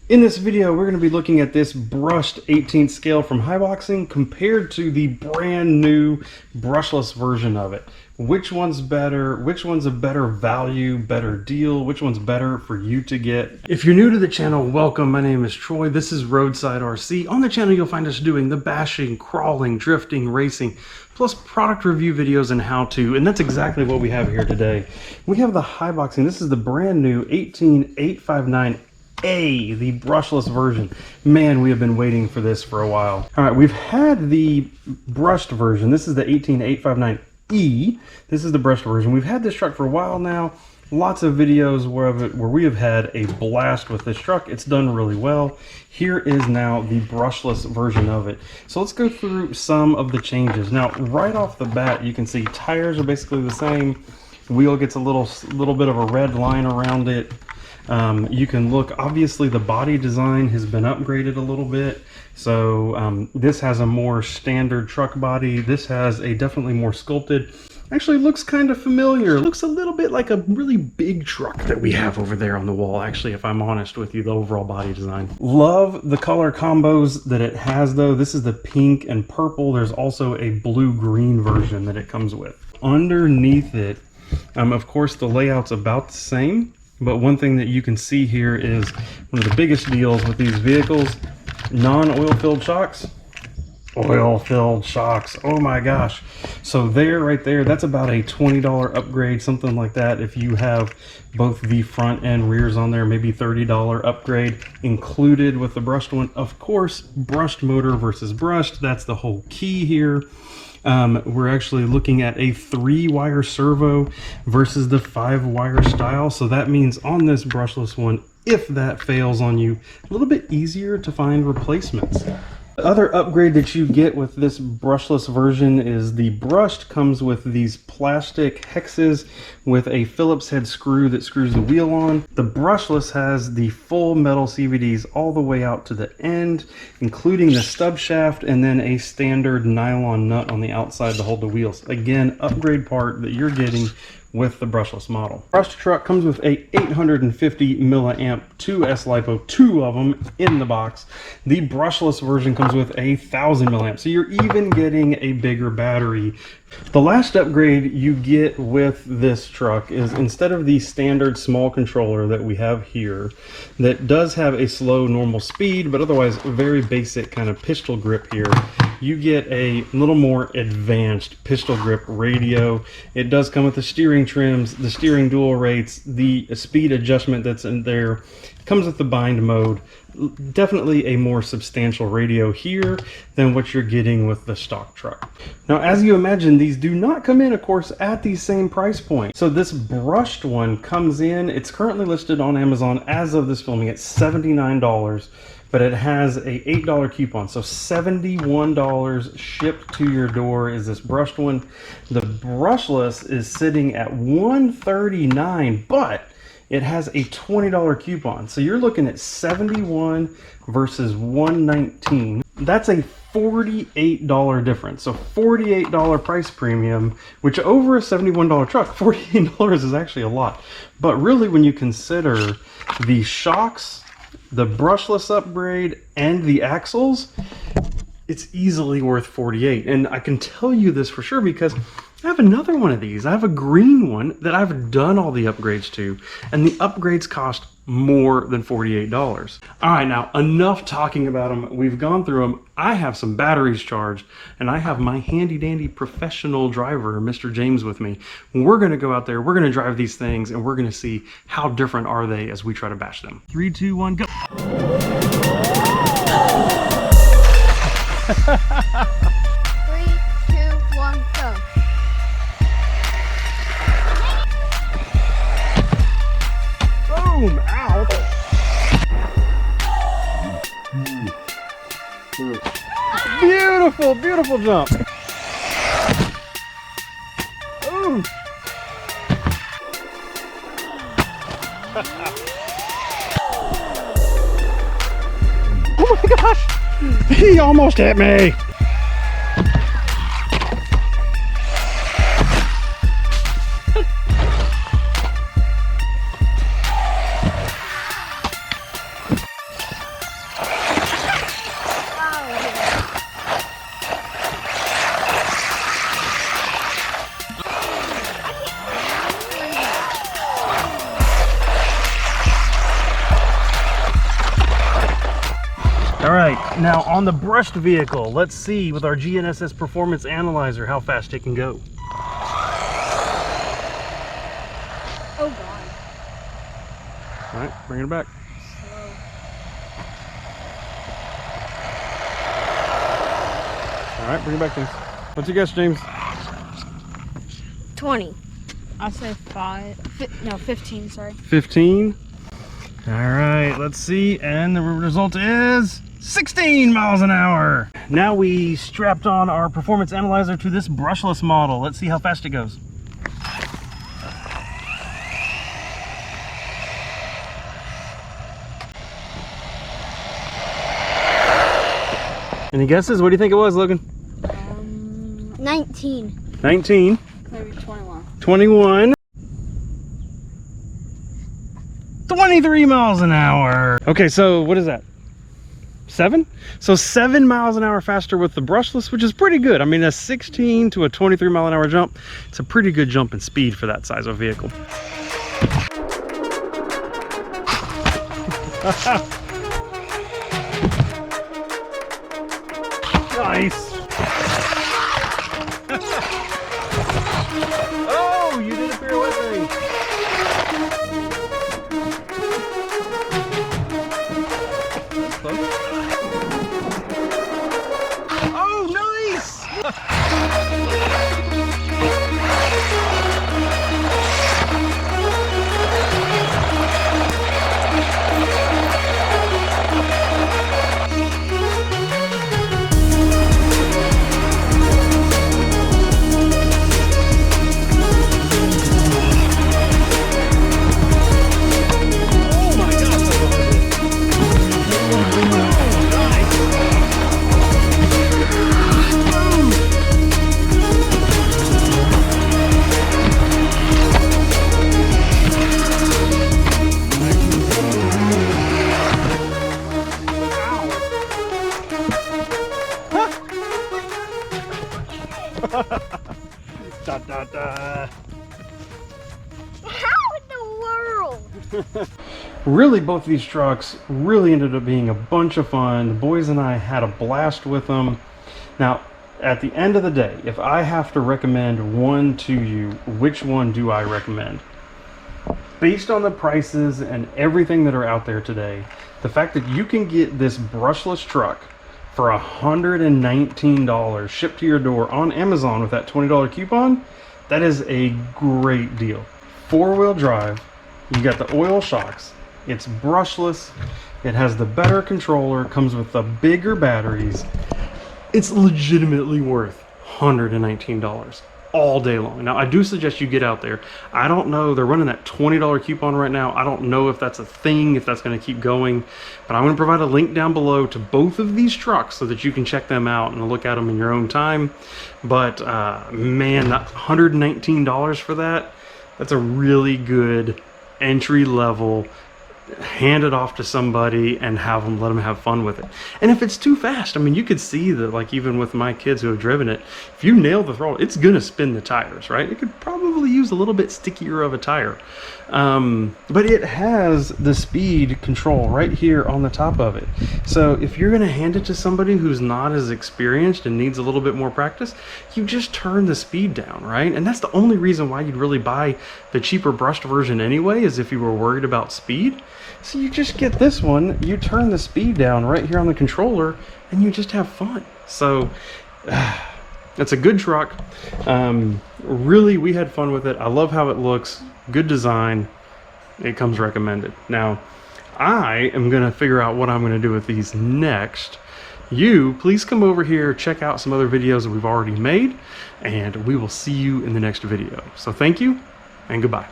In this video, we're going to be looking at this brushed 18th scale from Haiboxing compared to the brand new brushless version of it. Which one's better? Which one's a better value, better deal? Which one's better for you to get? If you're new to the channel, welcome. My name is Troy. This is Roadside RC. On the channel, you'll find us doing the bashing, crawling, drifting, racing, plus product review videos and how-to, and that's exactly what we have here today. We have the Haiboxing. This is the brand new 18859 the brushless version. Man, we have been waiting for this for a while. All right, we've had the brushed version. This is the 18859E. This is the brushed version. We've had this truck for a while now. Lots of videos where we have had a blast with this truck. It's done really well. Here is now the brushless version of it. So let's go through some of the changes. Now, right off the bat, you can see tires are basically the same. Wheel gets a little bit of a red line around it. You can look, obviously the body design has been upgraded a little bit. So this has a more standard truck body. This has a definitely more sculpted. Actually looks kind of familiar. Looks a little bit like a really big truck that we have over there on the wall, actually, if I'm honest with you, the overall body design. Love the color combos that it has though. This is the pink and purple. There's also a blue-green version that it comes with. Underneath it, of course, the layout's about the same. But one thing that you can see here is one of the biggest deals with these vehicles, non-oil-filled shocks. Oil-filled shocks, oh my gosh. So there, right there, that's about a $20 upgrade, something like that. If you have both the front and rears on there, maybe $30 upgrade included with the brushed one. Of course, brushed motor versus brushed, that's the whole key here. We're actually looking at a 3-wire servo versus the 5-wire style. So that means on this brushless one, if that fails on you, a little bit easier to find replacements. The other upgrade that you get with this brushless version is the brushed comes with these plastic hexes with a Phillips head screw that screws the wheel on. The brushless has the full metal CVDs all the way out to the end, including the stub shaft and then a standard nylon nut on the outside to hold the wheels. Again, upgrade part that you're getting with the brushless model. Brushed truck comes with a 850 milliamp 2S LiPo, 2 of them in the box. The brushless version comes with 1,000 milliamp, so you're even getting a bigger battery. The last upgrade you get with this truck is instead of the standard small controller that we have here that does have a slow normal speed but otherwise very basic kind of pistol grip here, you get a little more advanced pistol grip radio. It does come with the steering trims, the steering dual rates, the speed adjustment that's in there. It comes with the bind mode. Definitely a more substantial radio here than what you're getting with the stock truck. Now, as you imagine, these do not come in, of course, at the same price point. So this brushed one comes in, it's currently listed on Amazon as of this filming at $79, but it has a $8 coupon. So $71 shipped to your door is this brushed one. The brushless is sitting at $139, but it has a $20 coupon. So you're looking at 71 versus 119. That's a $48 difference. So $48 price premium, which over a $71 truck, $48 is actually a lot. But really when you consider the shocks, the brushless upgrade, and the axles, it's easily worth $48. And I can tell you this for sure because I have another one of these. I have a green one that I've done all the upgrades to, and the upgrades cost more than $48. All right, now enough talking about them. We've gone through them. I have some batteries charged, and I have my handy dandy professional driver, Mr. James, with me. We're gonna go out there, we're gonna drive these things, and we're gonna see how different are they as we try to bash them. 3, 2, 1, go. 3, 2, 1, go. Boom! Ow! Beautiful, beautiful jump. Ooh. Oh my gosh! He almost hit me! All right, now on the brushed vehicle, let's see with our GNSS Performance Analyzer how fast it can go. Oh god. All right, bring it back. Slow. All right, bring it back, James. What's your guess, James? 20. I'll say 15, sorry. 15. All right, let's see, and the result is 16 miles an hour. Now we strapped on our performance analyzer to this brushless model. Let's see how fast it goes. Any guesses? What do you think it was, Logan? 19. 19. Maybe 21. 21. 23 miles an hour. Okay, so what is that? 7? So 7 miles an hour faster with the brushless, which is pretty good. I mean, a 16 to a 23 mile an hour jump, it's a pretty good jump in speed for that size of vehicle. Nice. Oh, you did a pirouette thing. Oh, nice! Da, da, da. How in the world? Really, both of these trucks really ended up being a bunch of fun. The boys and I had a blast with them. Now, at the end of the day, if I have to recommend one to you, which one do I recommend? Based on the prices and everything that are out there today, the fact that you can get this brushless truck for $119 shipped to your door on Amazon with that $20 coupon, that is a great deal. 4-wheel drive, you got the oil shocks, it's brushless, it has the better controller, comes with the bigger batteries. It's legitimately worth $119 all day long. Now, I do suggest you get out there. I don't know, they're running that $20 coupon right now. I don't know if that's a thing, if that's going to keep going, but I'm going to provide a link down below to both of these trucks so that you can check them out and look at them in your own time. But man, that $119 for that, that's a really good entry level. Hand it off to somebody and let them have fun with it. And if it's too fast, I mean, you could see that, like, even with my kids who have driven it, if you nail the throttle, it's gonna spin the tires, right? It could probably use a little bit stickier of a tire, but it has the speed control right here on the top of it. So if you're gonna hand it to somebody who's not as experienced and needs a little bit more practice, you just turn the speed down, right? And that's the only reason why you'd really buy the cheaper brushed version anyway, is if you were worried about speed. So you just get this one, you turn the speed down right here on the controller, and you just have fun. So it's a good truck. Really, we had fun with it. I love how it looks, good design. It comes recommended. Now, I am gonna figure out what I'm gonna do with these next. You, please come over here, check out some other videos that we've already made, and we will see you in the next video. So thank you, and goodbye.